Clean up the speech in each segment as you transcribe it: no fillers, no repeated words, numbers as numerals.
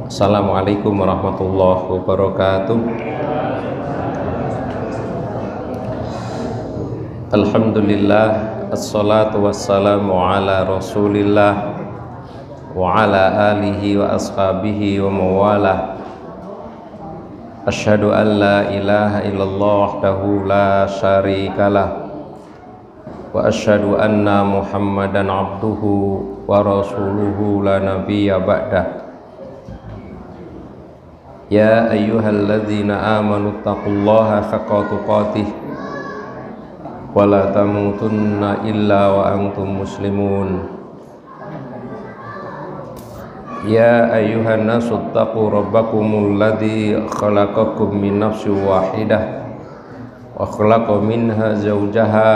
Assalamualaikum warahmatullahi wabarakatuh. Alhamdulillah, assalatu wassalamu ala rasulillah wa ala alihi wa ashabihi wa mawalah. Asyhadu an la ilaha illallah wahdahu la syarikalah wa asyhadu anna muhammadan abduhu wa rasuluhu la nabiyya ba'dah. Ya ayyuhalladzina amanu taqullaha haqqa tuqatih wa la tamutunna illa wa antum muslimun. Ya ayyuhan nasu taqu rabbakumul ladzi khalaqakum min nafsin wahidah wa khalaqa minha zawjaha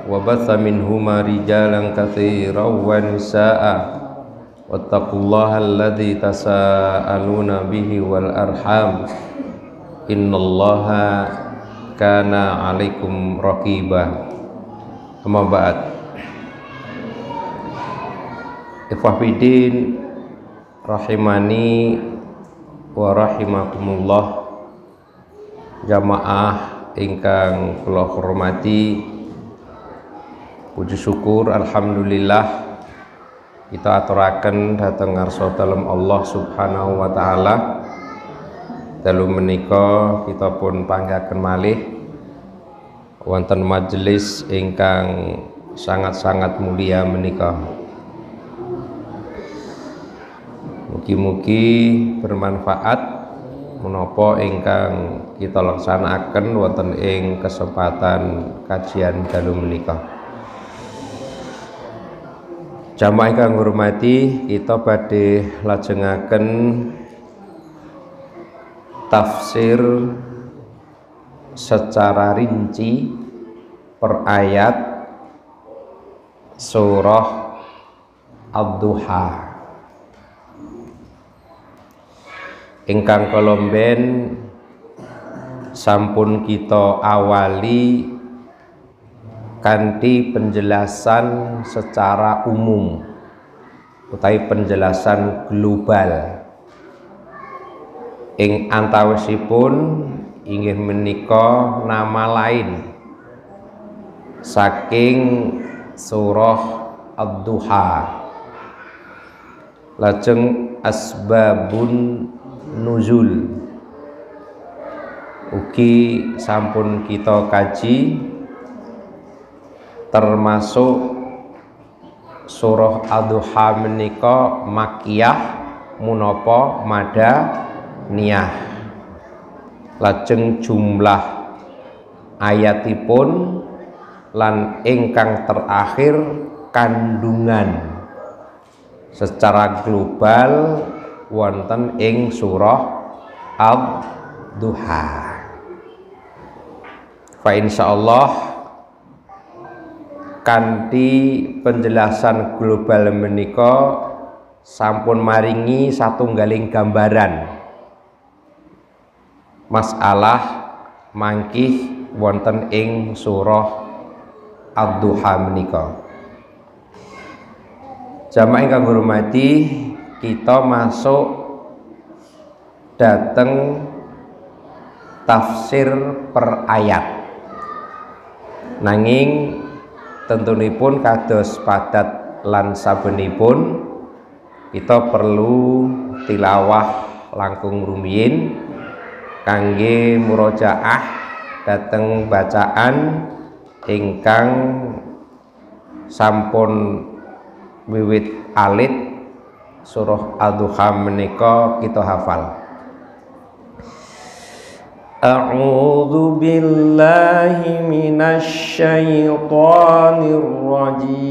wa batha minhuma rijalan katsiran wa nisaa'a wattaqullaha alladzi tasaaluna bihi wal arham innallaha kana 'alaikum raqiba. Amma ba'd. Ikhwah fillah rahimani wa rahimakumullah, jamaah ingkang kula hormati, puji syukur alhamdulillah kita aturaken dhateng ngarsa dalem Allah Subhanahu wa taala. Dalu menika kita pun panggihaken malih wonten majelis ingkang sangat-sangat mulia menika. Mugi-mugi bermanfaat menapa ingkang kita laksanakaken wonten ing kesempatan kajian dalu menika. Jamaah ingkang ngurmati, kita badhe lajengaken tafsir secara rinci per ayat surah Ad-Duha. Ingkang kalomben sampun kita awali kanthi penjelasan secara umum utawi penjelasan global ing antawisipun inggih menika nama lain saking surah Ad-Duha. Lajeng asbabun nuzul ugi sampun kita kaji, termasuk surah Ad-Duha menika makiyah munapa madaniyah. Lajeng jumlah ayatipun lan ingkang terakhir kandungan secara global wonten ing surah Ad-Duha. Fa insyaallah kanthi penjelasan global menika sampun maringi satunggaling gambaran masalah mangkih wonten ing surah Ad-Duha menika. Jamaah ingkang hormati, kita masuk dateng tafsir per ayat. Nanging tentunipun kados padat lan sabenipun kita perlu tilawah langkung rumiyin kangge murojaah dateng bacaan ingkang sampun wiwit alit surah Ad-Duha menika kita hafal. A'udzu billahi minasy syaithanir rajim.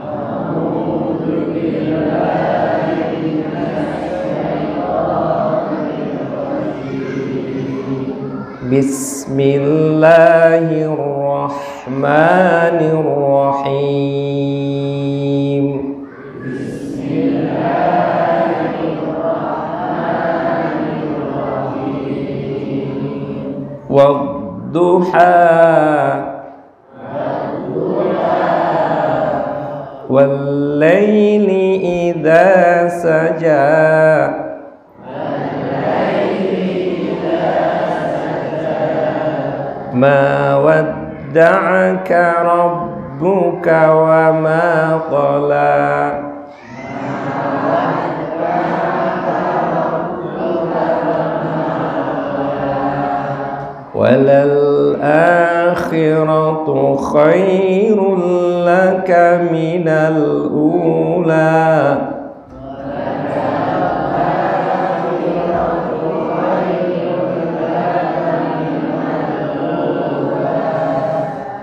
A'udzu billahi minasy syaithanir rajim. Bismillahirrahmanirrahim. Wadduha wal laili idza saja ma wadda'aka rabbuka wa ma qala walal akhiratu khairul laka minal ula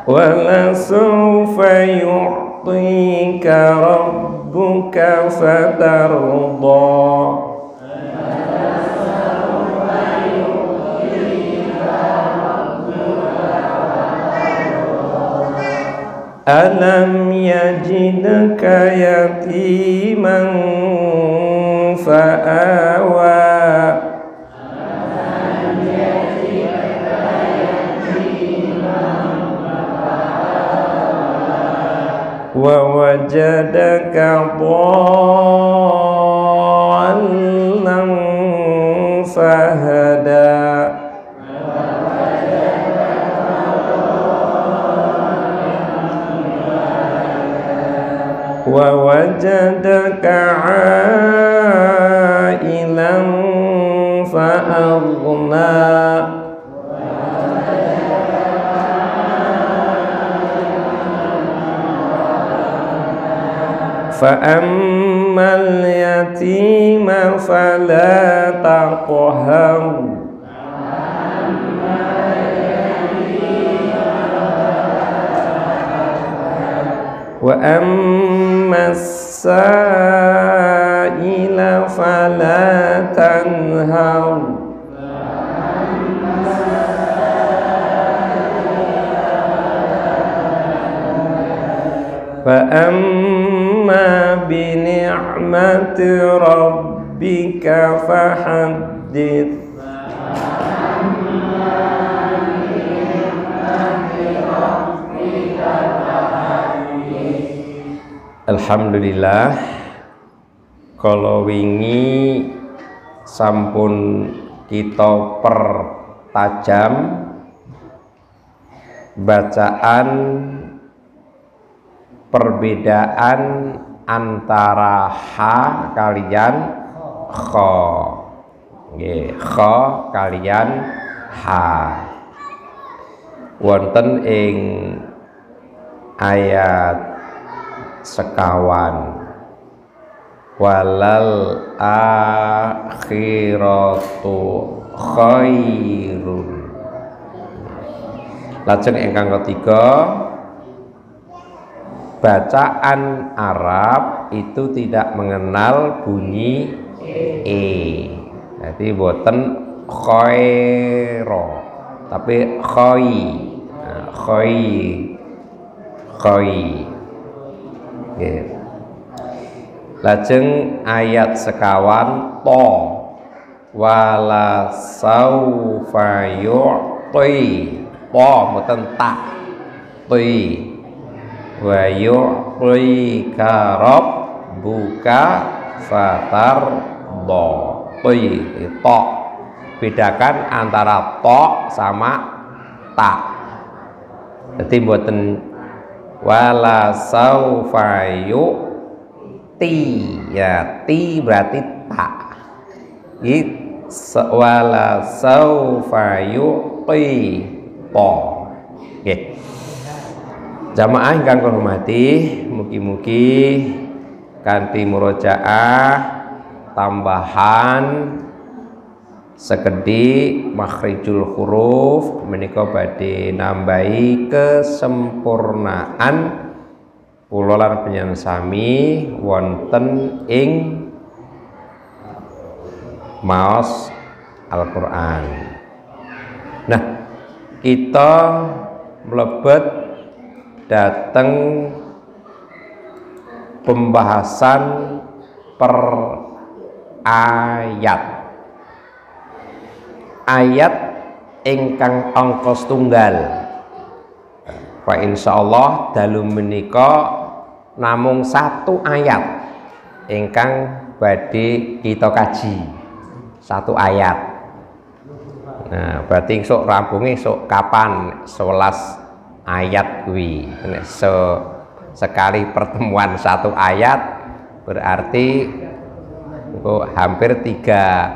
wala sawfa yu'tika rabbuka fatarda alam yajidka yatiman fa'awa wa wajadaka dhallan fahada wa wajadaka 'ailan fa'aghna fa'ammal yatima fala taqhar wa ammas sa'ila fala tanhar fa amma bi ni'mati rabbika fahaddits Alhamdulillah kalau wingi sampun kita pertajam bacaan perbedaan antara ha kalian kha nggih kha kalian ha wonten ing ayat sekawan walal akhiratu khairun lajeng ingkang ketiga bacaan Arab itu tidak mengenal bunyi e jadi boten khairo tapi khoi khoi okay. Lajeng ayat sekawan to wala saufa yu'ti to mboten tak ti wa yu'ti rabbuka fatarda ti to bedakan antara to sama tak jadi mboten wala saufa yu'ti ya ti berarti tak wala saufa yu'ti to nggih jamaah ingkang kula hormati mugi-mugi kanthi murojaah tambahan sekedhi makhrijul huruf menika badhe nambahi kesempurnaan kula lan panjenengan sami wonten ing maos Al-Qur'an. Nah, kita mlebet dateng pembahasan per ayat ingkang angka setunggal. Fa insyaallah dalu menika namung satu ayat ingkang badhe kita kaji. Satu ayat. Nah, berarti esuk rampunge esuk kapan 11 ayat kuwi. Nek sekali pertemuan satu ayat berarti hampir tiga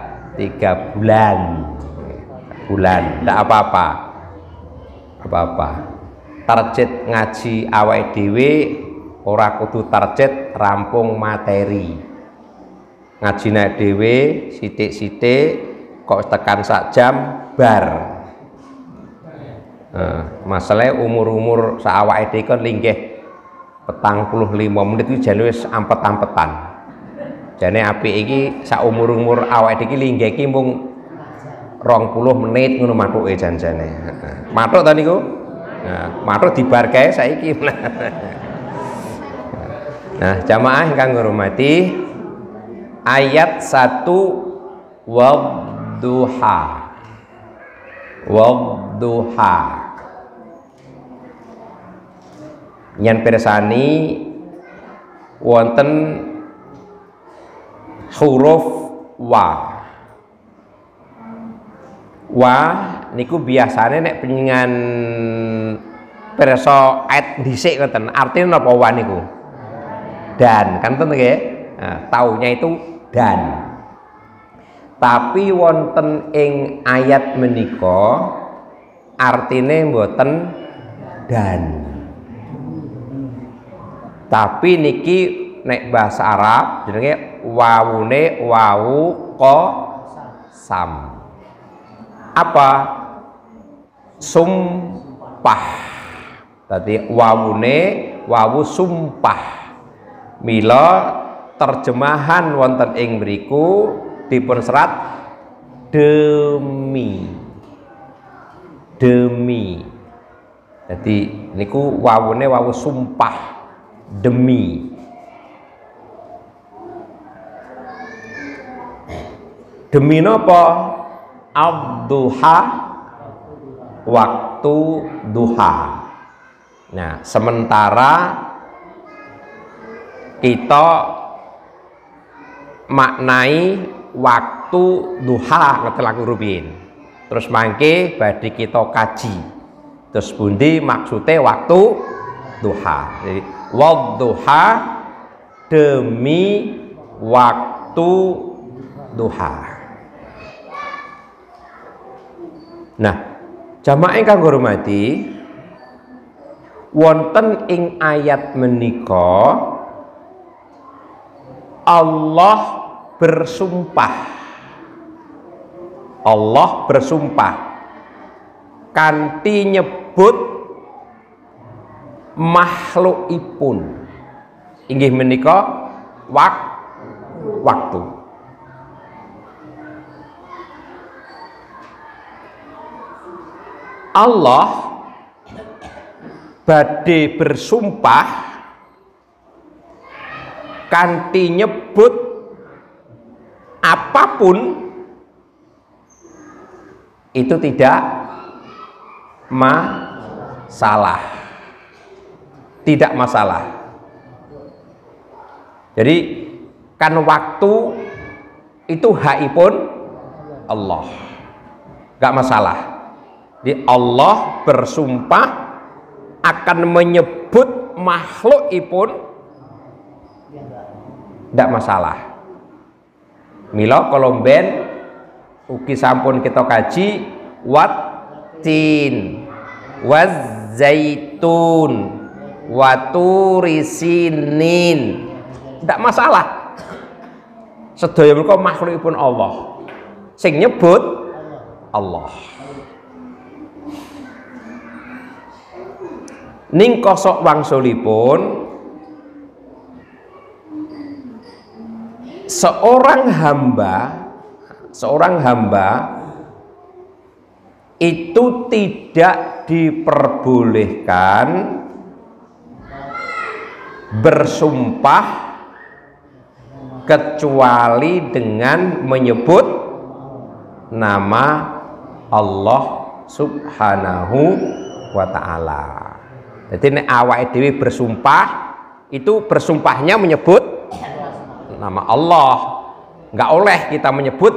bulan. Tidak apa-apa. Target ngaji awake dhewe ora kudu target rampung materi. Ngajine dhewe sithik-sithik kok tekan sak jam bar. Masalah umur-umur saawake dhewe kon linggih 45 menit iki jane wis ampet-ampetan. Jane apik iki sak umur-umur awake dhewe iki linggih iki mung 20 menit ngono mathuke janjane. Mathuk ta niku? Nah, mathuk dibar kae saiki. Nah, jamaah ingkang ngurmati ayat 1 wadduha. Nyen pirsani wonten huruf wa. Wa niku biasane nek penyengan pirsa ayat dhisik ngoten. Artine napa wa niku? Dan kan ten nggih. Nah, taunya itu dan. Tapi wonten ing ayat menika artine mboten dan. Tapi niki nek bahasa Arab jenenge wawune wawu qasam. Apa? Sumpah. Tadi wawune wawu sumpah. Mila terjemahan wonten ing mriku dipun serat demi. Jadi niku wawune wawu sumpah. Demi napa? Ad-duha, waktu duha. Nah, sementara kita maknai waktu duha ngetelaku rubiyin. Terus mangke badhe kita kaji. Terus pundi maksude waktu duha. Jadi wadduha demi waktu duha. Nah, jamaah ingkang hormati, wonten ing ayat menika Allah bersumpah kanthi nyebut makhlukipun inggih menika waktu. Allah badhe bersumpah kanthi nyebut apapun itu tidak masalah. Tidak masalah. Jadi kan waktu itu hakipun Allah. Enggak masalah. Jadi Allah bersumpah akan menyebut makhlukipun tidak masalah. Mila kolomben ugi sampun kita kaji wattin wazaitun waturisinin tidak masalah. Sedaya menika makhlukipun Allah. Sing nyebut Allah. Ning kosok wangsulipun seorang hamba itu tidak diperbolehkan bersumpah kecuali dengan menyebut nama Allah Subhanahu wa ta'ala. Jadi nek awake dhewe bersumpah itu bersumpahnya menyebut nama Allah. Nggak oleh kita menyebut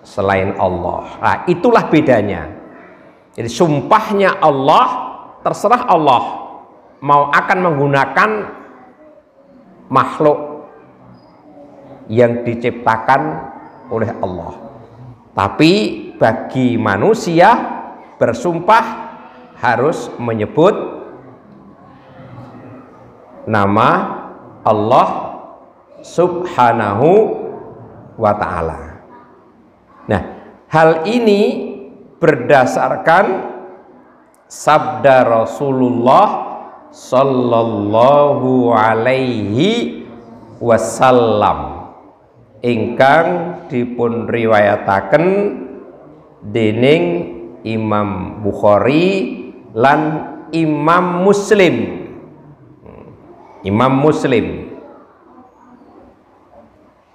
selain Allah. Nah, itulah bedanya. Jadi sumpahnya Allah, terserah Allah mau akan menggunakan makhluk yang diciptakan oleh Allah. Tapi bagi manusia bersumpah harus menyebut nama Allah Subhanahu wa ta'ala. Nah, hal ini berdasarkan sabda Rasulullah sallallahu alaihi wasallam ingkang dipun riwayataken dening Imam Bukhari lan Imam Muslim. Imam Muslim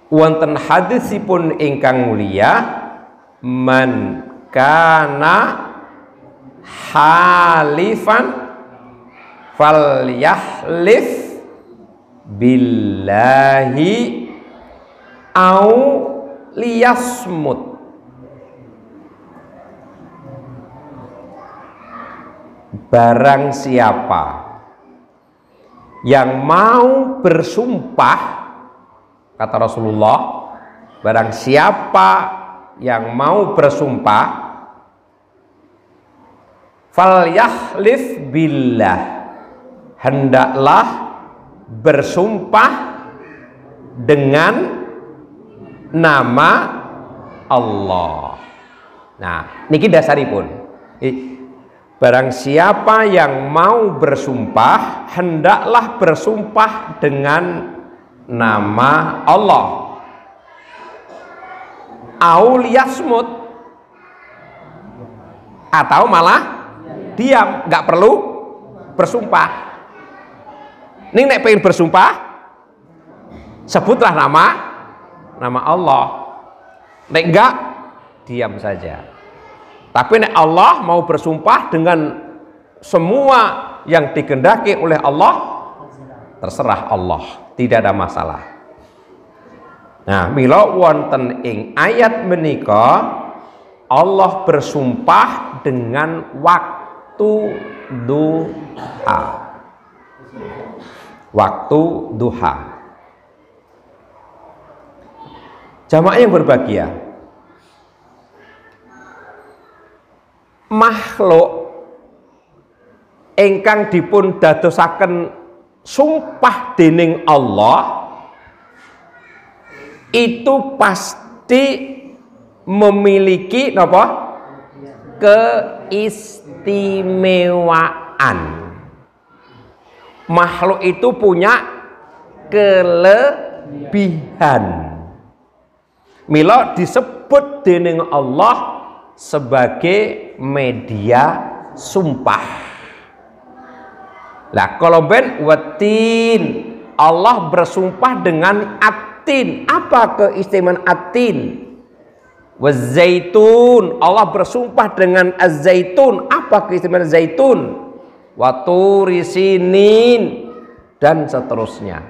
wonten hadisipun ingkang mulia, man kana halifan falyahlif billahi au liyasmut. Barang siapa yang mau bersumpah, kata Rasulullah, barang siapa yang mau bersumpah, falyahlif billah, hendaklah bersumpah dengan nama Allah. Nah, niki dasaripun. Barang siapa yang mau bersumpah, hendaklah bersumpah dengan nama Allah. Auliyasmut, atau malah diam, nggak perlu bersumpah. Ning nek pengen bersumpah, sebutlah nama Allah. Nek enggak, diam saja. Tapi nek Allah mau bersumpah dengan semua yang dikehendaki oleh Allah, terserah Allah, tidak ada masalah. Nah, mila wonten ing ayat menika Allah bersumpah dengan waktu duha. Waktu duha. Jamaah yang berbahagia, makhluk ingkang dipun dadosaken sumpah dening Allah itu pasti memiliki napa? Keistimewaan. Makhluk itu punya kelebihan. Mila disebut dening Allah sebagai media sumpah. Lah kalau ben watin, Allah bersumpah dengan atin. Apa keistimewaan atin? Wazaitun, Allah bersumpah dengan az-zaitun. Apa keistimewaan zaitun? Waturi sinin, dan seterusnya.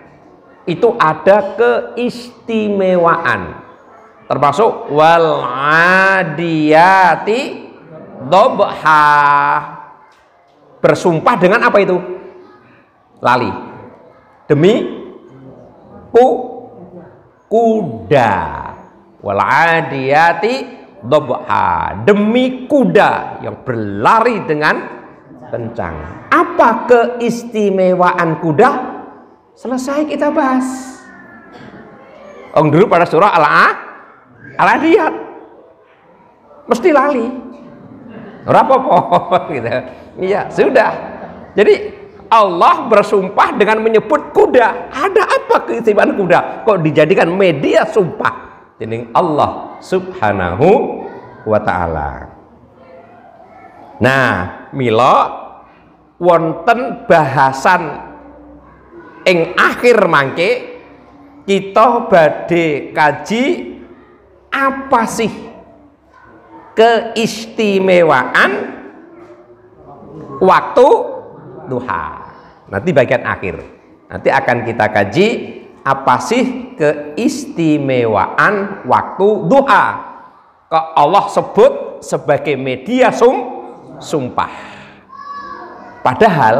Itu ada keistimewaan. Termasuk wal adiyati dobha, bersumpah dengan apa itu? Lali. Demi kuda. Wal adiyati dobha, demi kuda yang berlari dengan kencang. Apa keistimewaan kuda? Selesai kita bahas. Dulu pada surah Al-Adiyat mesti lali, apa-apa gitu. Iya, sudah. Jadi Allah bersumpah dengan menyebut kuda. Ada apa keistimewaan kuda? Kok dijadikan media sumpah dening Allah Subhanahu wa ta'ala. Nah, mila wonten bahasan ing akhir mangke kita badhe kaji apa sih keistimewaan waktu duha. Nanti bagian akhir. Nanti akan kita kaji apa sih keistimewaan waktu duha. Kok Allah sebut sebagai media sumpah. Padahal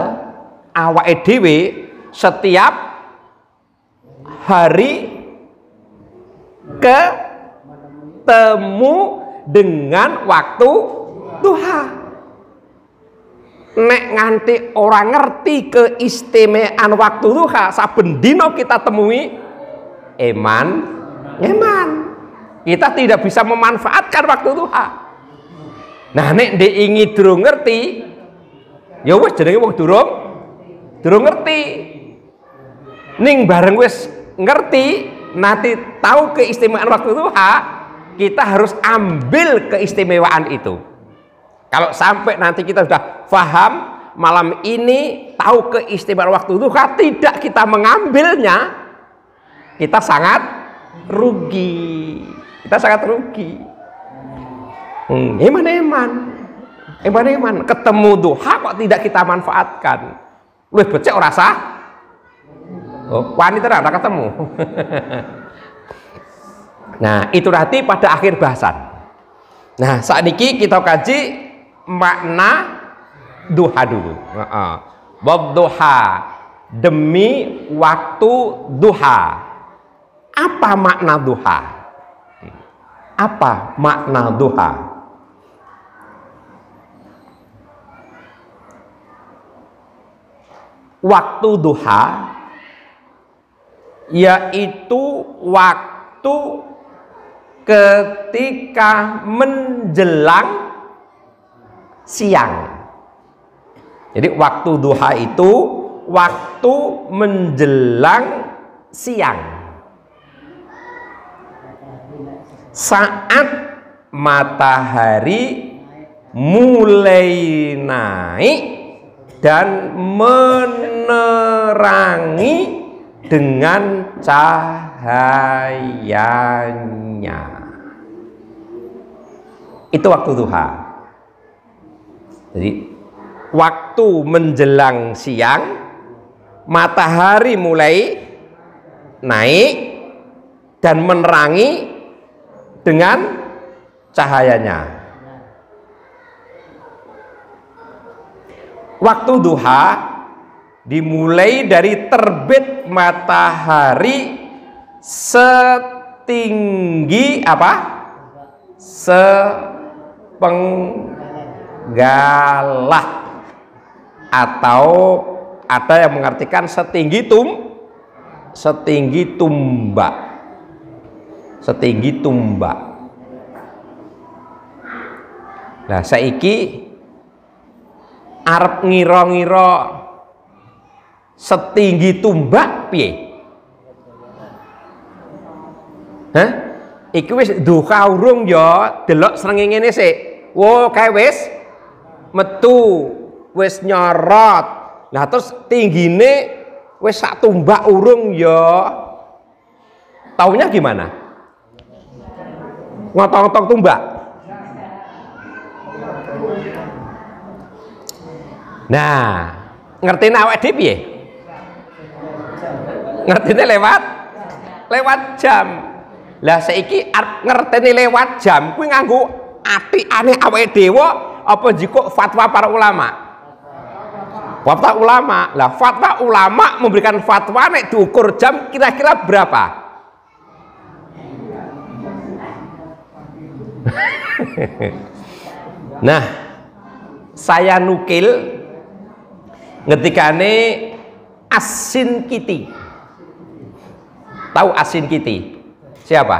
awake dhewe setiap hari ketemu dengan waktu duha. Nek nganti orang ngerti keistimewaan waktu duha, saben dino kita temui eman. Kita tidak bisa memanfaatkan waktu duha. Nah nek diingi durung ngerti, ya wis jenenge wong durung ngerti. Ning bareng wis ngerti, nanti tahu keistimewaan waktu duha, kita harus ambil keistimewaan itu. Kalau sampai nanti kita sudah paham malam ini, tahu keistimewaan waktu duha, tidak kita mengambilnya, kita sangat rugi. Eman ketemu duha kok tidak kita manfaatkan. Luwih becik ora sah. Oh, wanita ora ketemu. Nah, itu nanti pada akhir bahasan. Nah, saat ini kita kaji makna duha dulu. Wadduha, demi waktu duha. Apa makna duha? Apa makna duha? Waktu duha yaitu waktu ketika menjelang siang. Jadi waktu duha itu waktu menjelang siang. Saat matahari mulai naik dan menerangi dengan cahayanya. Itu waktu duha. Jadi waktu menjelang siang, matahari mulai naik dan menerangi dengan cahayanya. Waktu duha dimulai dari terbit matahari setinggi apa? Sepenggalah, atau ada yang mengartikan setinggi tumbak. Nah, saiki arep ngira-ngira setinggi tumbak piye? Hah? Iki wis duha urung ya, delok srengenge ngene sik. Wo, kae wis metu, wis nyorot. Nah, terus tinggine wis sak tumbak urung ya. Taunya gimana? Ngotong-ngotong tumbak. Nah, ngertine awake dhewe piye? Ngertine lewat jam. Lah saiki arep ngerteni lewat jam kuwi nganggo atikane awake dhewe apa jikok fatwa para ulama? Fatwa ulama. Lah fatwa ulama memberikan fatwa nek diukur jam kira-kira berapa? Nah, saya nukil ngetikane Asin Kiti. Tahu Asin Kiti? Siapa?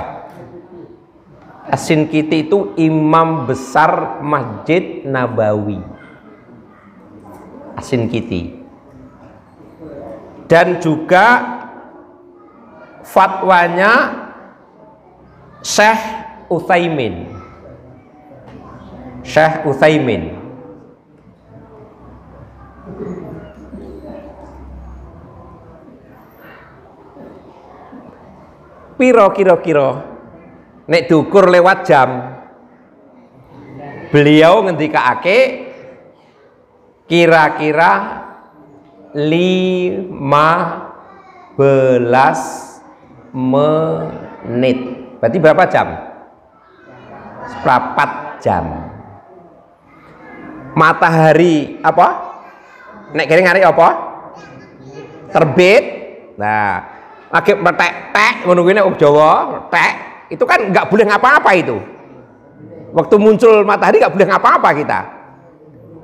Asin Kiti itu imam besar Masjid Nabawi. Asin Kiti. Dan juga fatwanya Syekh Utsaimin. Piro kira-kira nek diukur lewat jam, beliau ngendikake kira-kira 5 menit. Berarti berapa jam? Seperempat jam. Matahari apa? Nek kene ngari apa? Terbit. Nah, lagi metek-tek ngono kuwi nek Jawa, tek. Itu kan nggak boleh ngapa-apa itu. Waktu muncul matahari nggak boleh ngapa-apa kita.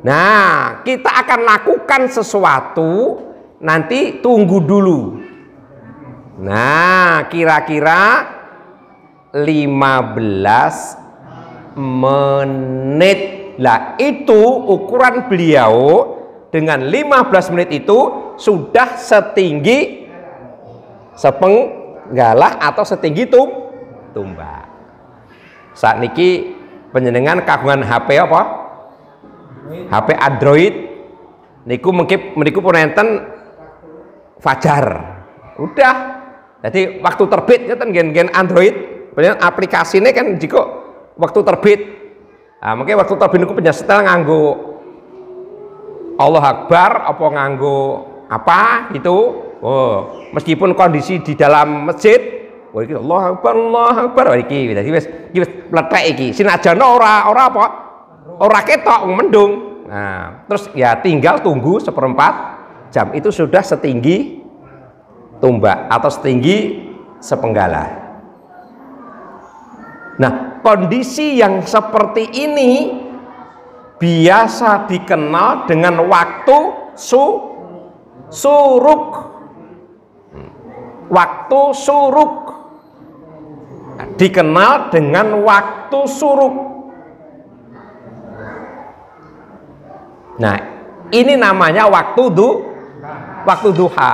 Nah, kita akan lakukan sesuatu, nanti tunggu dulu. Nah, kira-kira 15 menit. Lah, itu ukuran beliau dengan 15 menit itu sudah setinggi sepenggalah atau setinggi tumbak. Saat niki penjenengan kagungan HP apa? HP Android niku meniku pun enten fajar. Udah. Jadi waktu terbit kan gen Android, kemudian aplikasinya kan jika waktu terbit. Nah, mungkin waktu terbit niku penyetel nganggo Allah Akbar apa nganggo apa itu. Oh, meskipun kondisi di dalam masjid, oh iki Allah Akbar iki wis mlethek iki. Sinajan ora apa? Ora ketok mendung. Nah, terus ya tinggal tunggu seperempat jam itu sudah setinggi tumbak atau setinggi sepenggalah. Nah, kondisi yang seperti ini biasa dikenal dengan waktu suruk. Waktu suruk dikenal dengan waktu suruk. Nah, ini namanya waktu duha.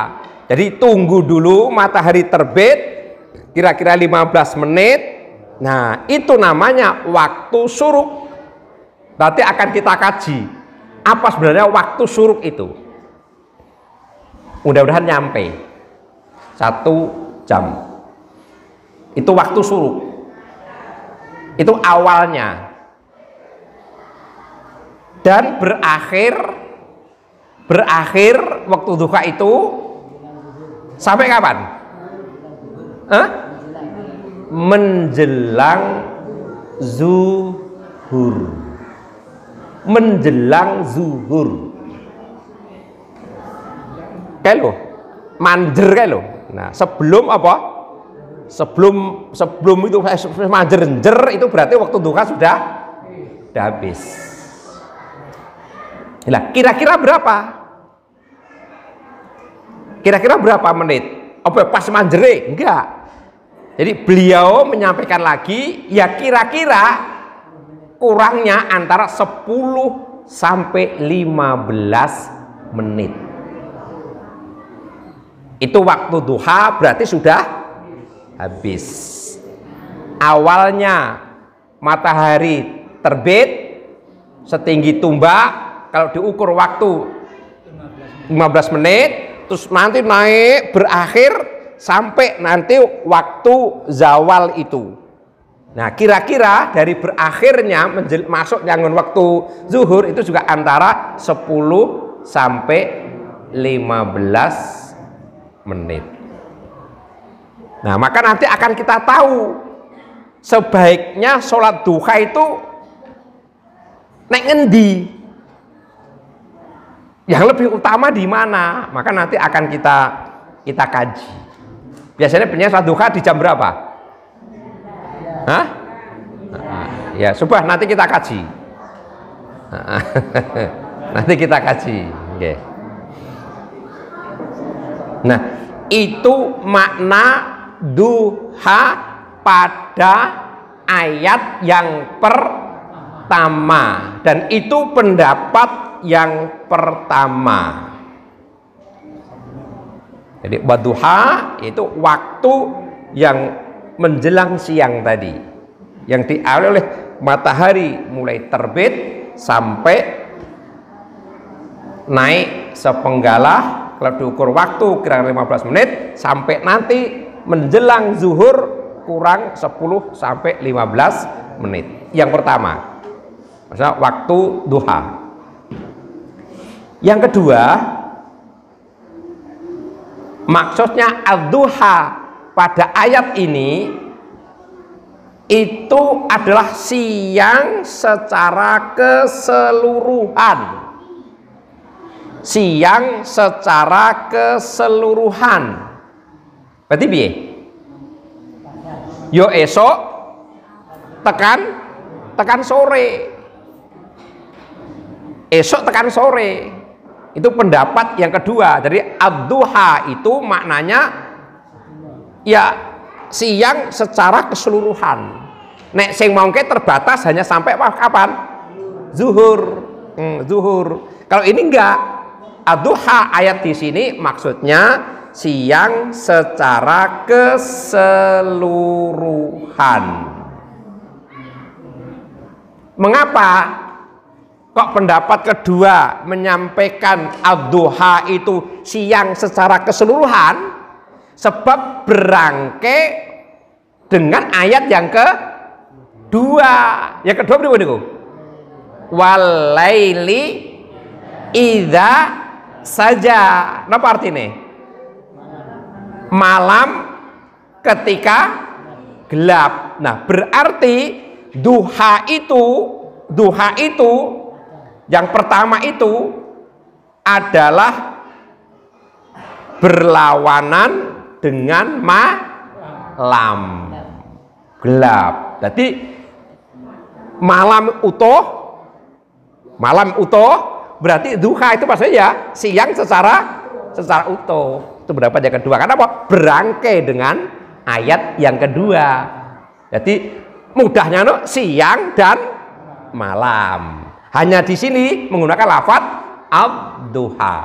Jadi tunggu dulu matahari terbit kira-kira 15 menit. Nah, itu namanya waktu suruk. Nanti akan kita kaji apa sebenarnya waktu suruk itu. Mudah-mudahan nyampe 1 jam. Itu waktu suruk. Itu awalnya. Dan berakhir waktu duha itu sampai kapan? Menjelang zuhur. Menjelang zuhur. Kayak lo, manjer kayak lo. Nah, sebelum apa? Sebelum itu manjer itu berarti waktu duha sudah habis. Nah, kira-kira berapa? Kira-kira berapa menit? Apa pas manjere? Enggak. Jadi beliau menyampaikan lagi, ya kira-kira kurangnya antara 10 sampai 15 menit. Itu waktu duha berarti sudah habis. Awalnya matahari terbit setinggi tumbak. Kalau diukur waktu 15 menit, terus nanti naik berakhir sampai nanti waktu zawal itu. Nah, kira-kira dari berakhirnya masuk jangan waktu zuhur itu juga antara 10 sampai 15 menit. Nah, maka nanti akan kita tahu sebaiknya sholat duha itu nek ngendi. Yang lebih utama di mana? Maka nanti akan kita kaji. Biasanya sholat duha di jam berapa? Hah? Ya, subah nanti kita kaji. Nanti kita kaji. Okay. Nah, itu makna duha pada ayat yang pertama, dan itu pendapat yang pertama. Jadi wadduha itu waktu yang menjelang siang tadi, yang diawali oleh matahari mulai terbit sampai naik sepenggalah. Kalau diukur waktu kira-kira 15 menit sampai nanti menjelang zuhur kurang 10 sampai 15 menit. Yang pertama, maksudnya waktu duha. Yang kedua, Maksudnya ad-duha pada ayat ini itu adalah siang secara keseluruhan. Siang secara keseluruhan. Berarti piye? Yo esok tekan sore. Esok tekan sore. Itu pendapat yang kedua. Jadi ad-duha itu maknanya ya siang secara keseluruhan. Nek sing mongke terbatas hanya sampai kapan? Zuhur. Zuhur. Kalau ini enggak. Ad-duha ayat di sini maksudnya siang secara keseluruhan. Mengapa kok pendapat kedua menyampaikan ad-duha itu siang secara keseluruhan? Sebab berangke dengan ayat yang kedua. Yang kedua berapa niku? Walaili idza saja. Napa artine? Malam ketika gelap. Nah, berarti duha itu yang pertama itu adalah berlawanan dengan malam gelap. Jadi malam utuh berarti duha itu maksudnya ya siang secara utuh. Itu pendapat yang kedua. Karena apa? Berangkai dengan ayat yang kedua. Jadi mudahnya siang dan malam. Hanya di sini menggunakan lafaz ad-duha.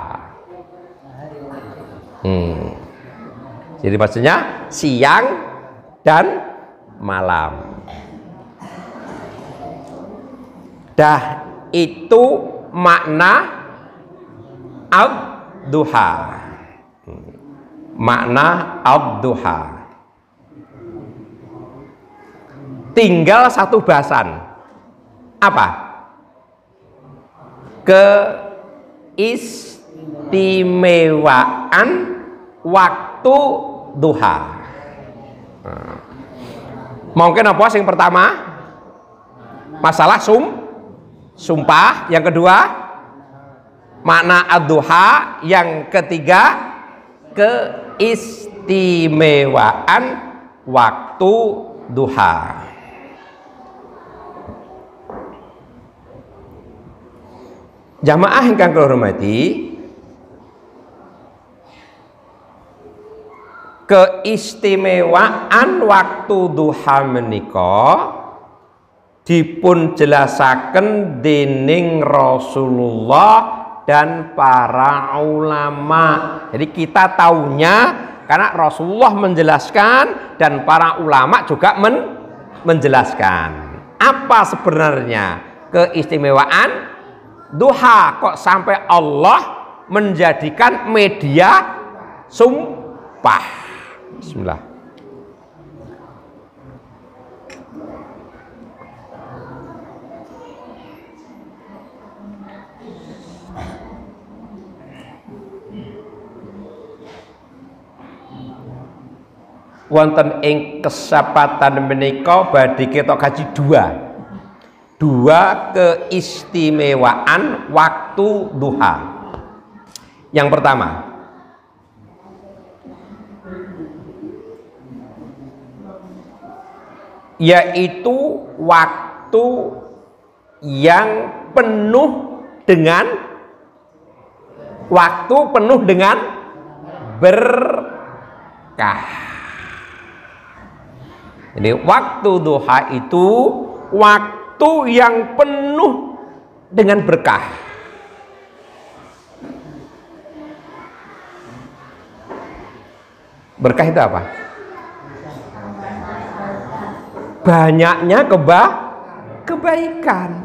Jadi maksudnya siang dan malam. Dah itu makna ad-duha. Makna ad-duha. Tinggal satu bahasan. Apa? Keistimewaan waktu duha. Mungkin apa yang pertama? Masalah sumpah. Yang kedua makna ad-duha. Yang ketiga keistimewaan waktu duha. Jamaah ingkang kula hormati, keistimewaan waktu duha menika dipun jelasaken dening Rasulullah dan para ulama. Jadi kita taunya karena Rasulullah menjelaskan dan para ulama juga menjelaskan. Apa sebenarnya keistimewaan duha kok sampai Allah menjadikan media sumpah? Bismillah. Wonten ing kesempatan menika badhe kita kaji dua keistimewaan waktu duha. Yang pertama, yaitu waktu yang penuh dengan berkah. Jadi waktu duha itu waktu yang penuh dengan berkah. Berkah itu apa? Banyaknya kebaikan.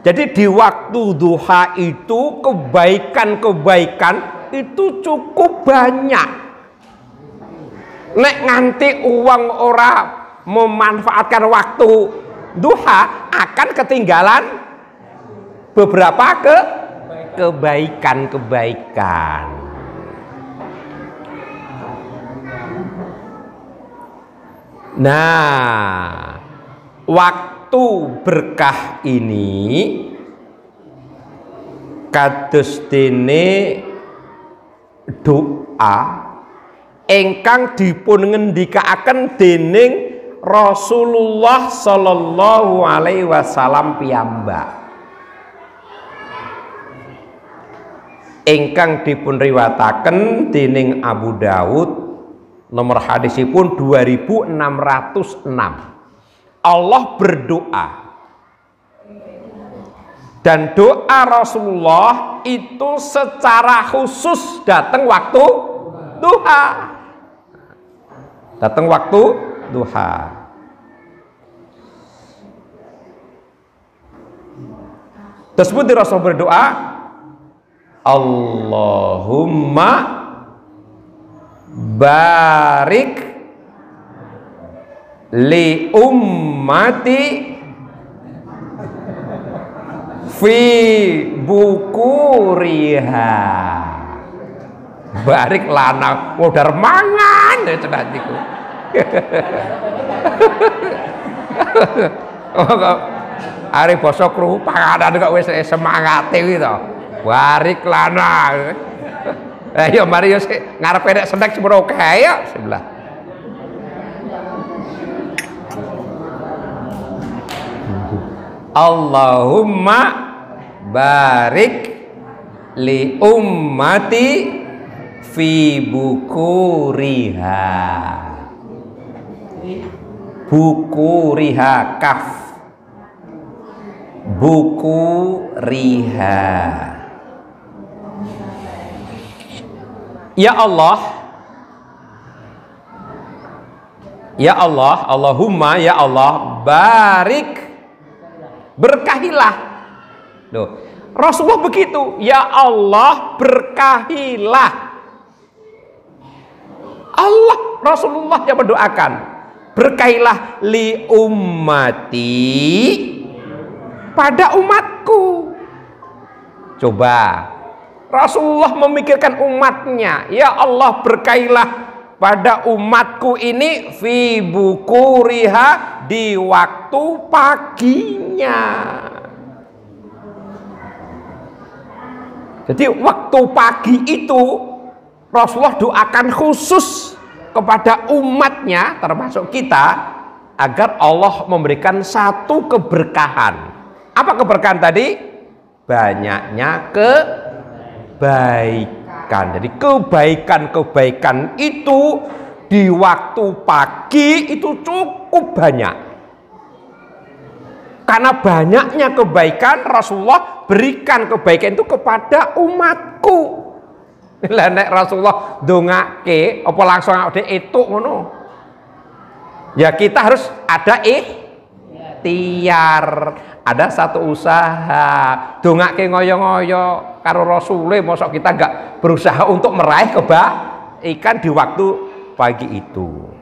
Jadi di waktu duha itu kebaikan itu cukup banyak. Nek nganti uang ora memanfaatkan waktu duha akan ketinggalan beberapa kebaikan. Nah, waktu berkah ini kados dene doa ingkang dipun ngendikaaken dening Rasulullah sallallahu alaihi wasallam piyambak, ingkang dipun riwayataken dening Abu Daud, nomor hadisipun 2606. Allah berdoa, dan doa Rasulullah itu secara khusus datang waktu duha, datang waktu duha. Tersebut di Rasul berdoa, Allahumma barik li ummati fi bukuriha. Barik lanang modar mangan ya cenah niku. Are basa kru panganan kok wis semangate kuwi to. Barik lanang. Ayo mari yo ngarepe nek snack sepuro kae ya sebelah. Allahumma barik li ummati fi bukuriha. Bukuriha kaf. Bukuriha. Ya Allah, ya Allah, Allahumma ya Allah, barik, berkahilah. Loh, Rasulullah begitu, ya Allah berkahilah. Allah, Rasulullah yang mendoakan, berkahilah li ummati, pada umatku. Coba Rasulullah memikirkan umatnya, ya Allah berkahilah pada umatku ini fi bukuriha, di waktu paginya. Jadi waktu pagi itu Rasulullah doakan khusus kepada umatnya, termasuk kita, agar Allah memberikan satu keberkahan. Apa keberkahan tadi? Banyaknya kebaikan. Jadi kebaikan-kebaikan itu di waktu pagi itu cukup banyak. Karena banyaknya kebaikan, Rasulullah berikan kebaikan itu kepada umatku. Lah nek Rasulullah ndongake apa langsung awake itu ngono. Ya kita harus ada ikhtiar, ada satu usaha. Ndongake ngoyo-ngoyo karo Rasulullah, mosok kita enggak berusaha untuk meraih kebaikan di waktu pagi itu.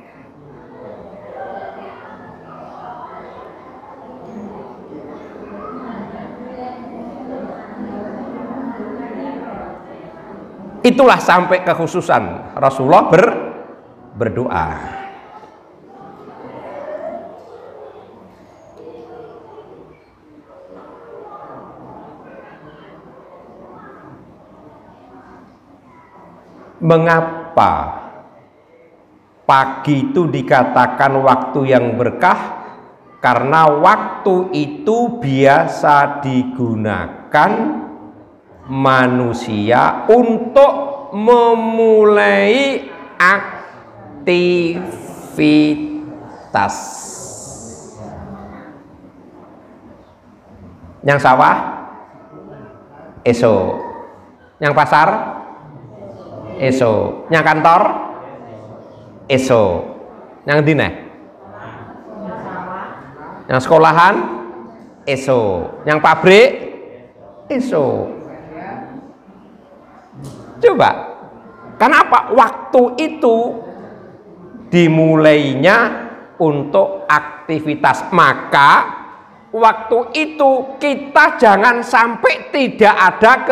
Itulah sampai kekhususan Rasulullah berdoa. Mengapa pagi itu dikatakan waktu yang berkah? Karena waktu itu biasa digunakan manusia untuk memulai aktivitas. Yang sawah esok, yang pasar esok, yang kantor esok, yang dine, yang sekolahan esok, yang pabrik esok. Coba, kenapa waktu itu dimulainya untuk aktivitas? Maka waktu itu kita jangan sampai tidak ada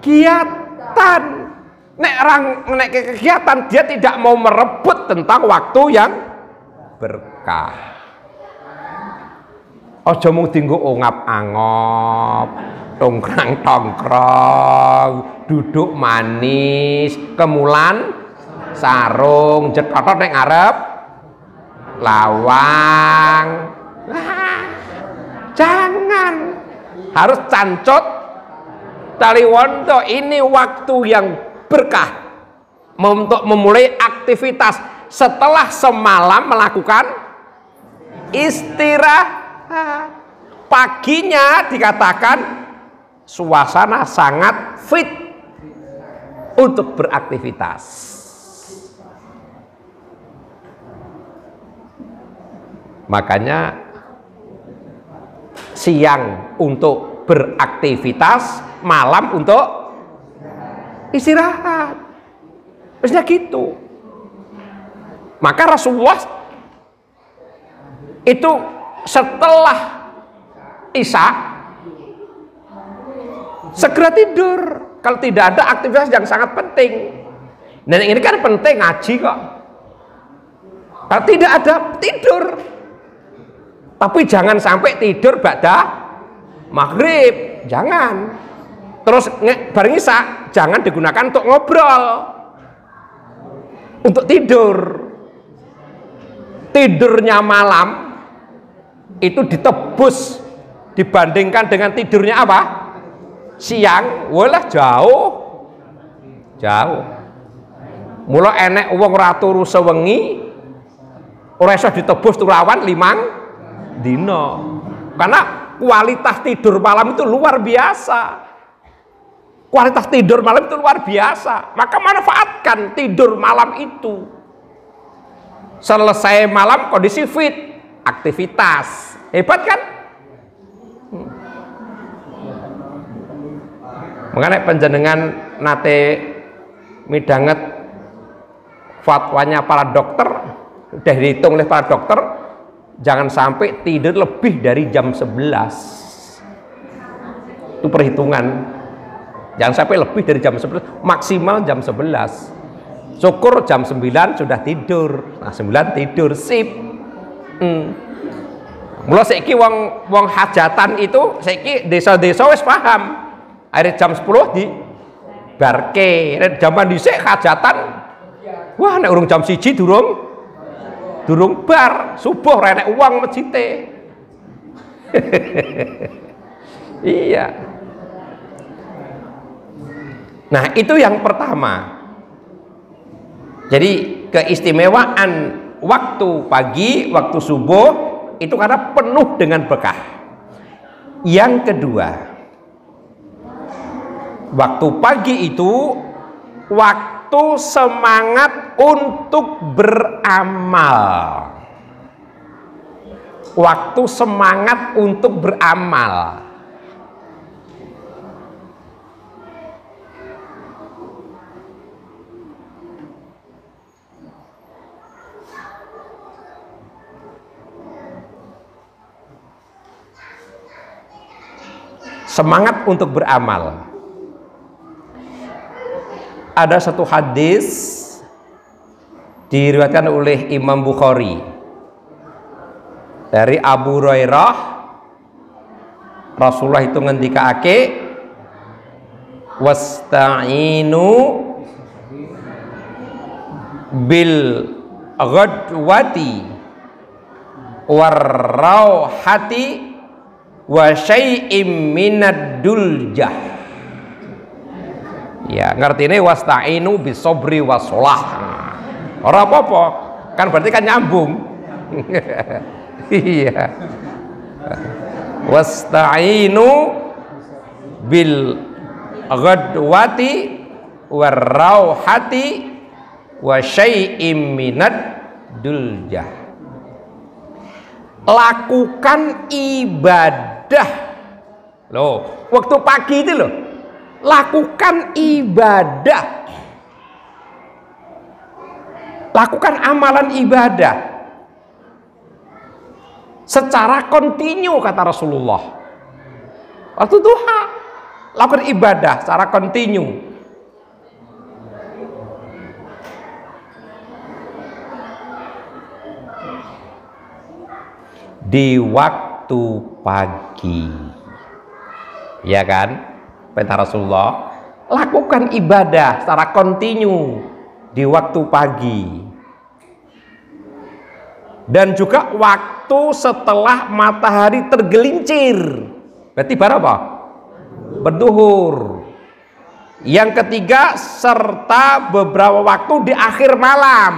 kegiatan. Nek kegiatan dia tidak mau merebut tentang waktu yang berkah. Aja mung dienggo ongap-angop, tongkrang-tongkrong, duduk manis, kemulan sarung, jetotot ning ngarep lawang. Jangan, harus cancut taliwondo. Ini waktu yang berkah untuk memulai aktivitas setelah semalam melakukan istirahat. Paginya dikatakan suasana sangat fit untuk beraktivitas. Makanya siang untuk beraktivitas, malam untuk istirahat. Biasanya gitu. Maka Rasulullah itu setelah Isya segera tidur kalau tidak ada aktivitas yang sangat penting. Dan ini kan penting, ngaji kok. Kalau tidak ada, tidur. Tapi jangan sampai tidur ba'da maghrib, jangan. Terus bareng Isya jangan digunakan untuk ngobrol, untuk tidur. Tidurnya malam itu ditebus dibandingkan dengan tidurnya apa? Siang, walah jauh. Mula enek wong ora turu sewengi ora iso ditebus turawan 5 dina. Karena kualitas tidur malam itu luar biasa. Kualitas tidur malam itu luar biasa. Maka manfaatkan tidur malam itu. Selesai malam kondisi fit, aktivitas. Hebat kan? Mengenai panjenengan nate midanget fatwanya para dokter, sudah dihitung oleh para dokter, jangan sampai tidur lebih dari jam 11. Itu perhitungan. Jangan sampai lebih dari jam 11, maksimal jam 11. Syukur jam 9 sudah tidur. Nah, 9 tidur, sip. Mula saiki wong hajatan itu saiki desa-desa wis paham. Akhirnya jam 10 di barke. Zaman dhisik hajatan, wah nek urung jam 1 durung bar, subuh ra enek uang masjite. Iya. Nah, itu yang pertama. Jadi keistimewaan waktu pagi, waktu subuh itu karena penuh dengan berkah. Yang kedua, waktu pagi itu waktu semangat untuk beramal. Waktu semangat untuk beramal. Semangat untuk beramal. Ada satu hadis diriwayatkan oleh Imam Bukhari dari Abu Hurairah, Rasulullah itu ngendikake, wasta'inu bil ghadwati warrauhati wa syai'im minad duljah. Ya, ngertine wasta'inu bisobri washolah. Ora apa-apa, kan berarti kan nyambung. Iya. Wasta'inu bil ghadwati warrauhati wa syai'im minad duljah. Lakukan ibadah. Loh, waktu pagi itu loh. Lakukan ibadah. Lakukan amalan ibadah secara kontinu, kata Rasulullah. Waktu duha lakukan ibadah secara kontinu. di waktu pagi. Ya kan? Perintah Rasulullah, lakukan ibadah secara kontinu di waktu pagi. Dan juga waktu setelah matahari tergelincir. Berarti berapa? Berduhur. Yang ketiga, serta beberapa waktu di akhir malam.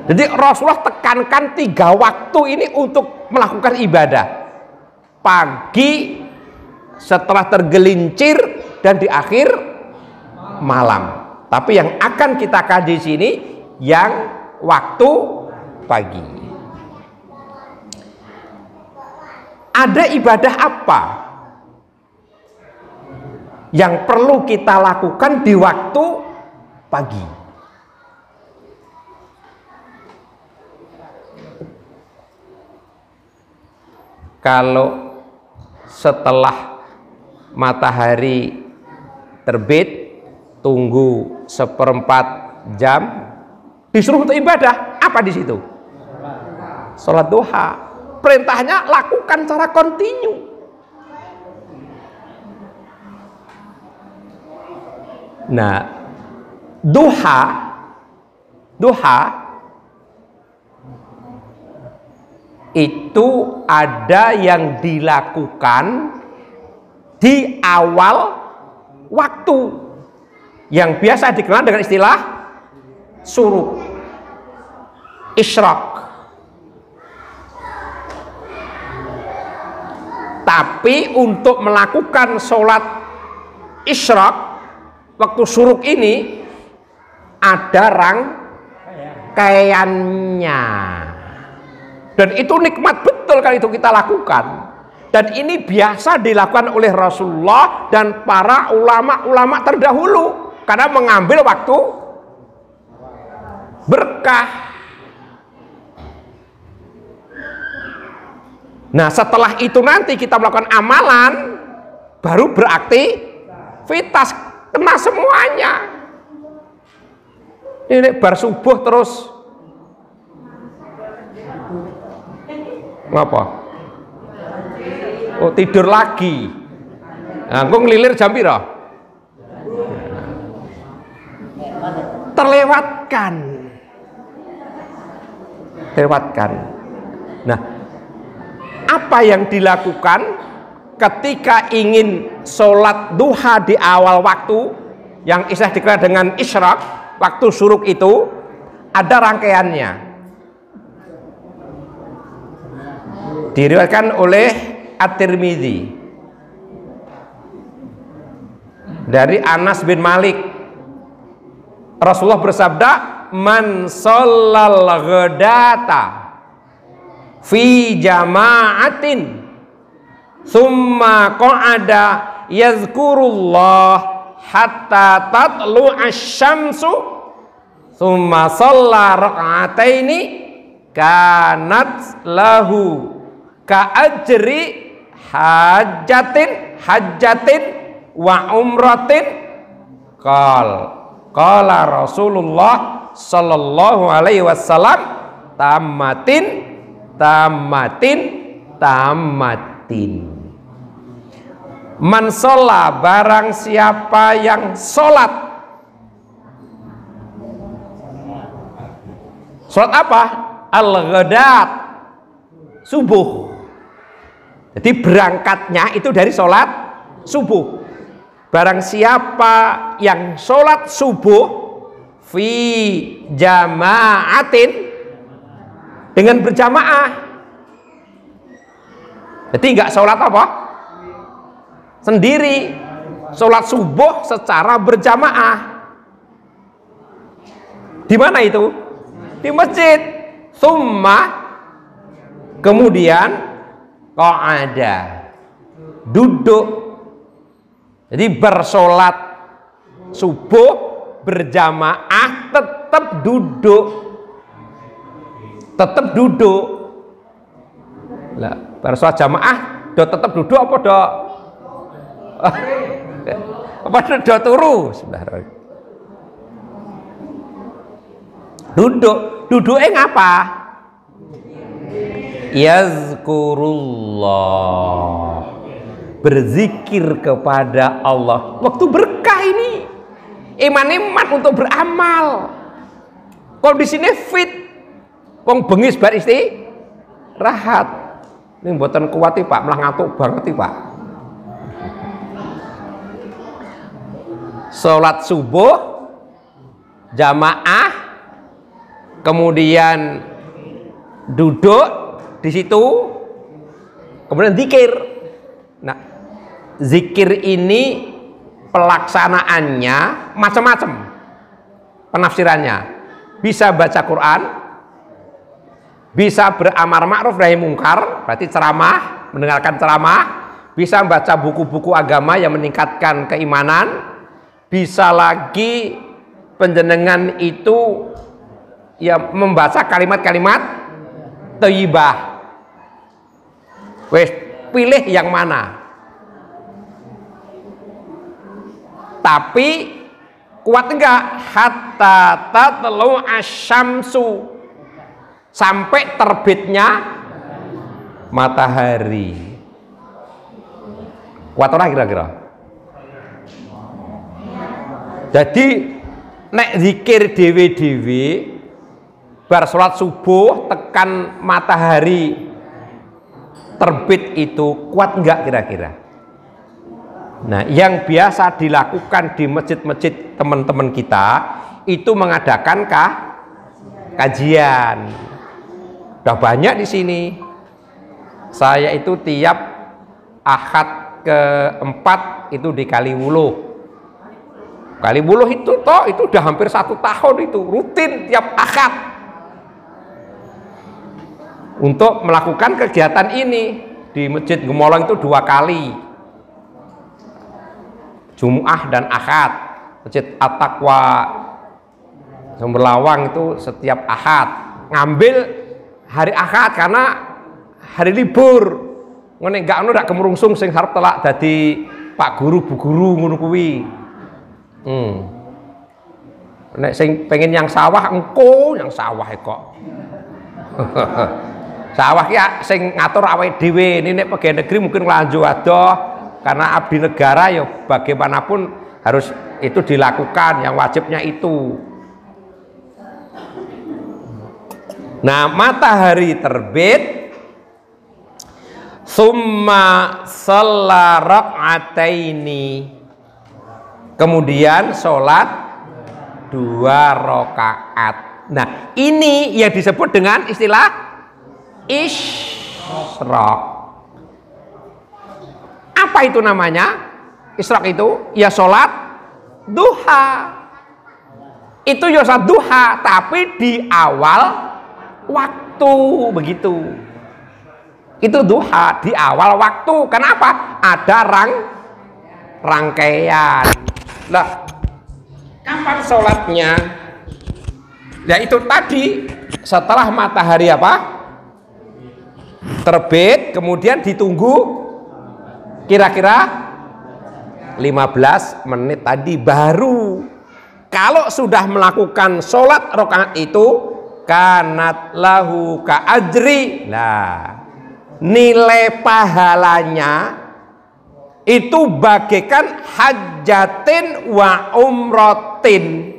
Jadi Rasulullah tekankan 3 waktu ini untuk melakukan ibadah. Pagi, setelah tergelincir, dan di akhir malam. Tapi yang akan kita kaji di sini yang waktu pagi. Ada ibadah apa yang perlu kita lakukan di waktu pagi? Kalau setelah matahari terbit, tunggu 1/4 jam, disuruh untuk ibadah. Apa di situ? Sholat duha. Perintahnya lakukan secara kontinu. Nah, duha itu ada yang dilakukan di awal waktu yang biasa dikenal dengan istilah syuruk, isyraq. Tapi untuk melakukan sholat isyraq waktu syuruk ini ada rangkaiannya. Dan itu nikmat betul kalau itu kita lakukan. Dan ini biasa dilakukan oleh Rasulullah dan para ulama-ulama terdahulu. Karena mengambil waktu berkah. Nah, setelah itu nanti kita melakukan amalan, baru beraktivitas, kena semuanya. Ini bar subuh terus ngapa? Oh, tidur lagi. Nah, aku ngelilir jam pira? Terlewatkan. Nah, apa yang dilakukan ketika ingin sholat duha di awal waktu, yang istilah dikenal dengan isyraq, waktu syuruk itu ada rangkaiannya. Diriwayatkan oleh At-Tirmidzi dari Anas bin Malik, Rasulullah bersabda, man shallal ghadata fi jama'atin thumma qa'ada yazkurullah hatta tatlu asy-syamsu thumma shalla rak'ataini kanat lahu ka'ajri hajjatin wa umratin. Qala Rasulullah sallallahu alaihi wasallam tamatin. Man sholat, barang siapa yang sholat. Sholat apa? Al-ghadat, subuh. Jadi berangkatnya itu dari sholat subuh. Barang siapa yang sholat subuh fi jama'atin, dengan berjamaah. Jadi nggak sholat apa? Sendiri. Sholat subuh secara berjamaah. Di mana itu? Di masjid. Summa, kemudian qa'ada, duduk. Jadi bersolat subuh berjamaah tetap duduk. Lah, bersolat jamaah do tetap duduk apa do? Apa do turu? Duduknya ngapa? yazkurullah, berzikir kepada Allah. Waktu berkah ini, iman untuk beramal, kondisinya fit, wong bengis bar istirahat. Ini mboten kuat Pak, malah ngantuk banget Pak. Sholat subuh jamaah, kemudian duduk di situ, kemudian zikir. Nah, zikir ini pelaksanaannya macam-macam, penafsirannya. Bisa baca Quran, bisa beramar ma'ruf nahi mungkar, berarti ceramah, mendengarkan ceramah, bisa baca buku-buku agama yang meningkatkan keimanan, bisa lagi penjenengan itu ya membaca kalimat-kalimat thayyibah. Wes pilih yang mana. Tapi kuat enggak? Hatta tatlu asyamsu, sampai terbitnya matahari. Kuat ora kira-kira? Jadi nek zikir dewe-dewe bar salat subuh tekan matahari terbit itu kuat enggak kira-kira? Nah, yang biasa dilakukan di masjid-masjid teman-teman kita itu mengadakan kajian. Udah banyak di sini. Saya itu tiap Ahad keempat itu di Kaliwuluh. Kaliwuluh itu itu udah hampir 1 tahun itu rutin tiap Ahad untuk melakukan kegiatan ini di Masjid Gemolong itu 2 kali, Jumu'ah dan Ahad. Masjid At-Taqwa Sumberlawang itu setiap Ahad, ngambil hari Ahad karena hari libur. Ngene enggak ono dak kemrungsung sing harap telak dadi Pak Guru Bu Guru ngono kuwi. Nek sing pengen yang sawah engko yang sawah kok. Sawah ki sing ngatur awake dhewe. Ini nek pegawai negeri mungkin nglanjo adoh karena abdi negara ya bagaimanapun harus itu dilakukan, yang wajibnya itu. Nah, matahari terbit, summa shalla rak'ataini, kemudian sholat 2 rakaat. Nah, ini yang disebut dengan istilah isyraq. Apa itu namanya? Isyraq itu ya sholat duha. Itu ya sholat duha, tapi di awal waktu, begitu. Itu duha di awal waktu. Kenapa? Ada rangkaian. Lah, kapan sholatnya? Ya itu tadi setelah matahari apa? Terbit, kemudian ditunggu kira-kira 15 menit tadi baru. Kalau sudah melakukan sholat rakaat itu kanat lahu ka ajri. Nah, nilai pahalanya itu bagaikan hajatin wa umrotin,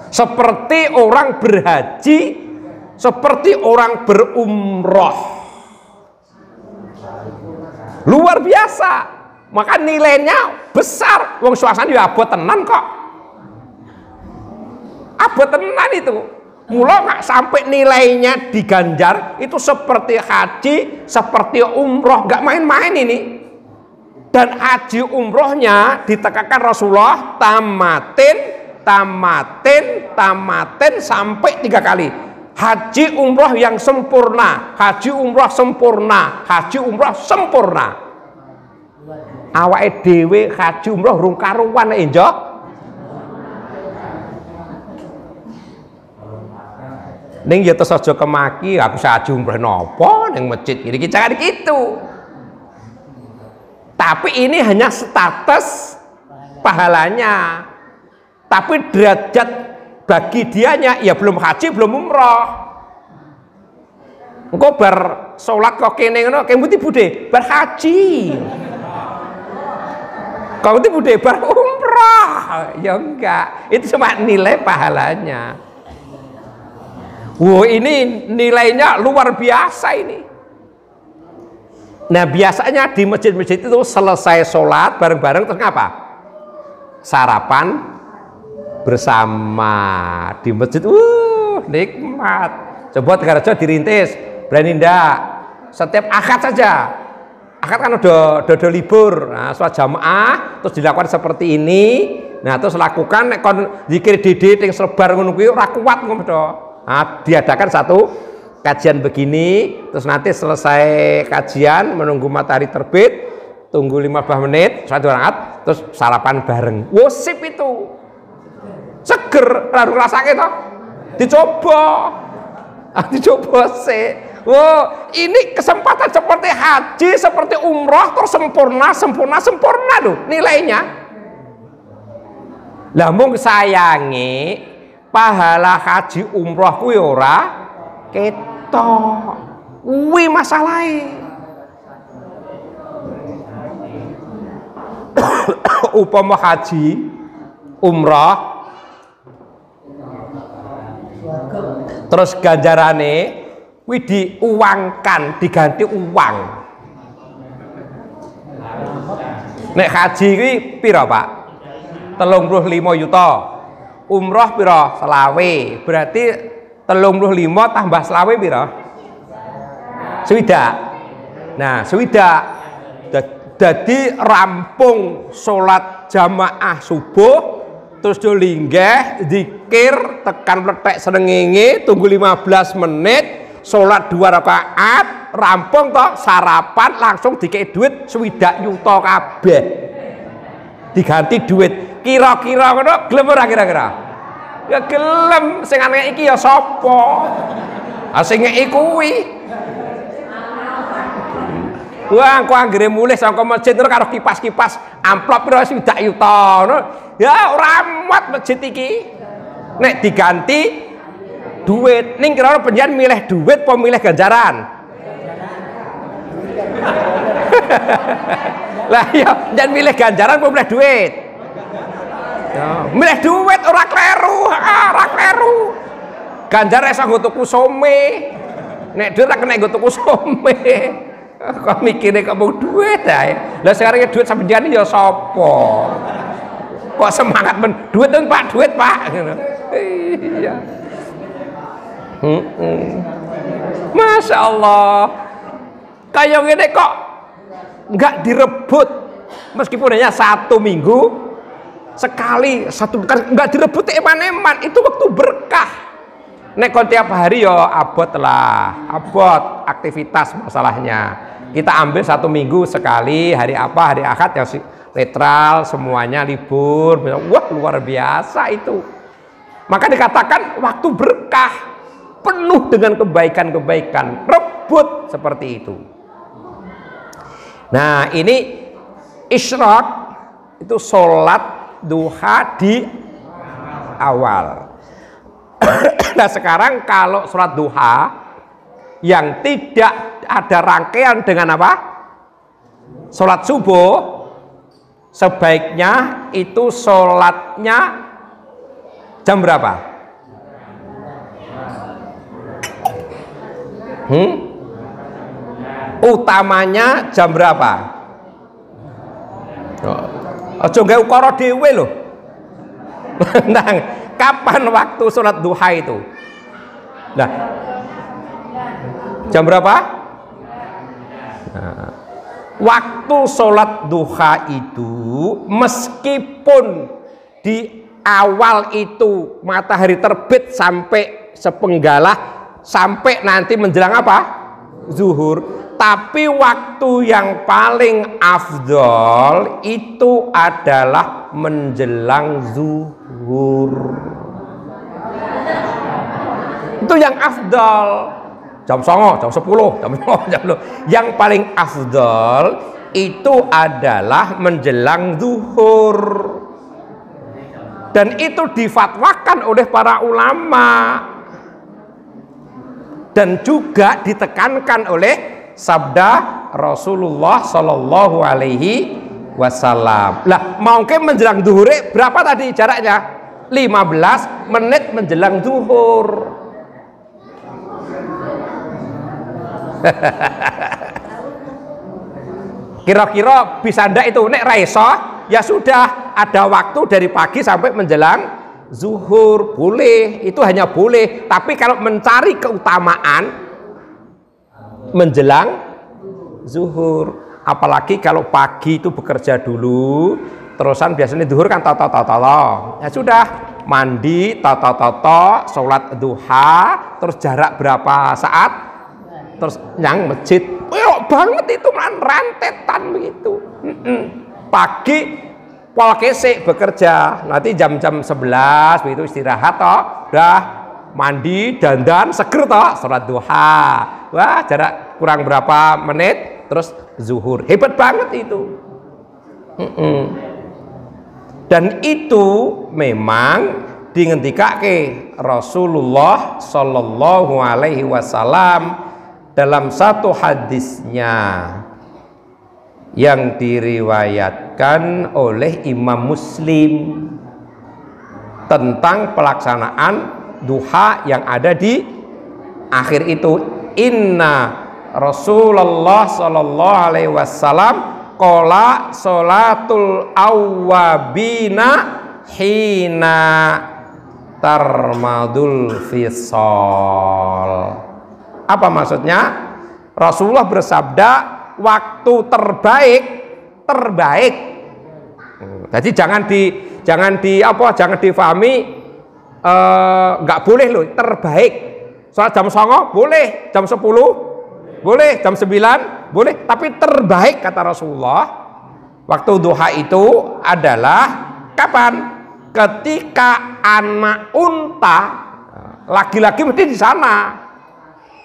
seperti orang berhaji, seperti orang berumroh. Luar biasa, maka nilainya besar. Wong suasana ya abot tenan kok, abot tenan itu. Mula nggak sampai nilainya diganjar itu seperti haji, seperti umroh, nggak main-main ini. Dan haji umrohnya ditekankan Rasulullah tamatin sampai 3 kali. Haji umroh yang sempurna, haji umroh sempurna, haji umroh sempurna. Awake dhewe haji umroh rung karuan enjok. Ning ya terus aja kemaki aku haji umroh napa ning masjid iki jangan gitu. Tapi ini hanya status pahalanya. Tapi derajat bagi dianya ya belum haji, belum umroh. Engko bar salat kok kene ngono, kene mesti budhe bar haji. Kau itu budhe bar umrah. Ya enggak, itu cuma nilai pahalanya. Wow, ini nilainya luar biasa ini. Nah, biasanya di masjid-masjid itu selesai sholat bareng-bareng terus ngapa? Sarapan bersama di masjid. Nikmat. Coba Tegarrejo dirintis, berani ndak? Setiap akad saja. Akad kan udah libur. Nah, sholat jamaah terus dilakukan seperti ini. Nah, terus lakukan kon zikir didit yang selebar ngono kuwi ora kuat ngono to. Nah, diadakan satu kajian begini, terus nanti selesai kajian menunggu matahari terbit, tunggu 15 menit, sholat 2 rakaat, terus sarapan bareng. Wosip itu. Seger, lalu rasanya toh. Dicoba. Dicoba sih. Wow, ini kesempatan seperti haji, seperti umroh, terus sempurna loh nilainya. Lah mung sayangi pahala haji umroh kuwi ora ketok. Kuwi masalahe. Upama haji umroh terus ganjarane kuwi diuangkan, diganti uang. Nek haji kuwi pira, Pak? 35 juta. Umroh pira? Selawe. Berarti 35 tambah selawe pira? Swidak. Nah, swidak. Jadi rampung sholat jamaah subuh, terus do linggih, zikir, tekan pletek srengenge, tunggu 15 menit, sholat 2 rakaat, rampung toh, sarapan langsung dikei duit swidak yuta kabeh. Diganti duit. Kira-kira ngono gelem ora kira-kira? Ya gelem, sing aneh iki ya sapa? Sing ngeki kuwi. Wah, kok anggere mulih saka masjid terus karo kipas-kipas amplop pira swidak yuta ngono. Ya ora muat masjid iki. Nek diganti duit, ning kira penjen milih duit apa milih ganjaran? Lah ya, jangan milih ganjaran apa milih duit? Ya, milih duit ora kleru, ora kleru. Ganjar iso nggo tuku some. Nek duit ora kena nggo tuku some. Kok mikire kamu duit ae. Lah sekarang duit sampeyan ya sapa? Kok semangat duit kan Pak, duit Pak. Iya. Masya Allah, kayak gini kok nggak direbut, meskipun hanya 1 minggu sekali, 1 bukan nggak direbut eman-eman, itu waktu berkah. Nek kon tiap hari yo abot lah, abot aktivitas masalahnya. Kita ambil 1 minggu sekali, hari apa, hari Ahad yang netral, semuanya libur. Wah luar biasa itu. Maka dikatakan waktu berkah, penuh dengan kebaikan-kebaikan, rebut seperti itu. Nah ini isyraq itu sholat duha di awal. Nah sekarang kalau sholat duha yang tidak ada rangkaian dengan apa? Sholat subuh, sebaiknya itu sholatnya jam berapa? Utamanya jam berapa? Aja gawe ukara dhewe lho. Nah, kapan waktu sholat duha itu? Nah, jam berapa? Nah, waktu sholat duha itu meskipun di awal itu matahari terbit sampai sepenggalah, sampai nanti menjelang apa? Zuhur. Tapi waktu yang paling afdol itu adalah menjelang zuhur. Itu yang afdol. Jam 09.00, jam 10, jam 10. Yang paling afdol itu adalah menjelang zuhur. Dan itu difatwakan oleh para ulama. dan juga ditekankan oleh sabda Rasulullah Shallallahu Alaihi Wasallam. Lah, mungkin menjelang zuhur berapa tadi jaraknya? 15 menit menjelang zuhur. Kira-kira bisa ndak itu? Nek raiso ya sudah, ada waktu dari pagi sampai menjelang zuhur, boleh, itu hanya boleh. Tapi kalau mencari keutamaan menjelang zuhur, apalagi kalau pagi itu bekerja dulu, terusan biasanya zuhur kan toto, ya sudah, mandi toto, sholat duha, terus jarak berapa saat, terus yang masjid, banget itu rantetan begitu. Pagi pol kesek bekerja, nanti jam-jam 11 begitu istirahat toh, udah mandi, dandan, seger toh, sholat duha. Wah, jarak kurang berapa menit, terus zuhur. Hebat banget itu. Dan itu memang dingendikake Rasulullah Shallallahu Alaihi Wasallam dalam satu hadisnya yang diriwayatkan oleh Imam Muslim tentang pelaksanaan duha yang ada di akhir itu. Inna Rasulullah Sallallahu Alaihi Wasallam qala sholatul awwabina hina tarmadul fisal. Apa maksudnya? Rasulullah bersabda, waktu terbaik. Jadi jangan difahami nggak boleh loh, terbaik. Soal jam 9 boleh, jam 10 boleh, jam 9 boleh, tapi terbaik kata Rasulullah waktu duha itu adalah kapan? Ketika anak unta, laki-laki mesti di sana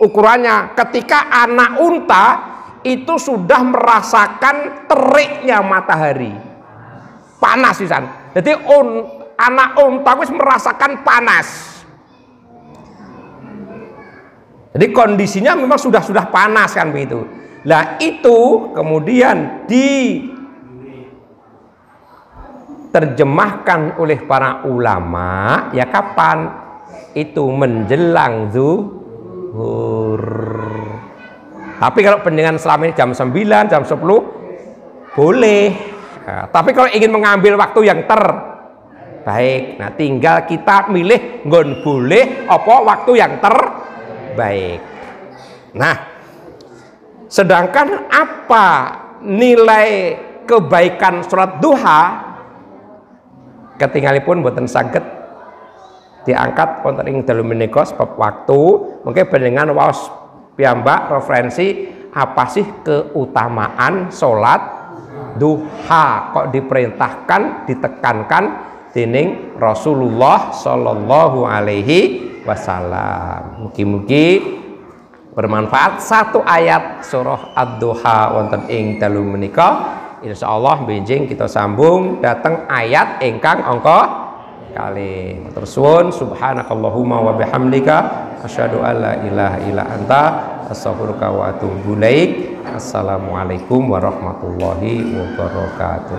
ukurannya, ketika anak unta itu sudah merasakan teriknya matahari, panas di sana. Jadi anak unta wis merasakan panas. Jadi kondisinya memang sudah panas kan begitu. Lah itu kemudian diterjemahkan oleh para ulama ya kapan? Itu menjelang zuhur. Tapi kalau pendengar selama ini jam 9, jam 10 boleh. Nah, tapi kalau ingin mengambil waktu yang terbaik, nah tinggal kita milih nggon boleh apa waktu yang terbaik. Nah, sedangkan apa nilai kebaikan sholat duha? Ketinggalipun boten saged diangkat wonten ing dalu menika sebab waktu, mungkin pendengar waos piyambak referensi apa sih keutamaan sholat duha kok diperintahkan, ditekankan dening Rasulullah Shallallahu Alaihi Wasallam. Mugi-mugi bermanfaat satu ayat surah Ad-Duha wonten ing dalu menika. Insyaallah benjing kita sambung datang ayat ingkang angka kali. Matur suwun, subhanakallahumma wa bihamdika asyhadu an la ilaha illa anta astaghfiruka wa atubu ilaik. Assalamualaikum warahmatullahi wabarakatuh.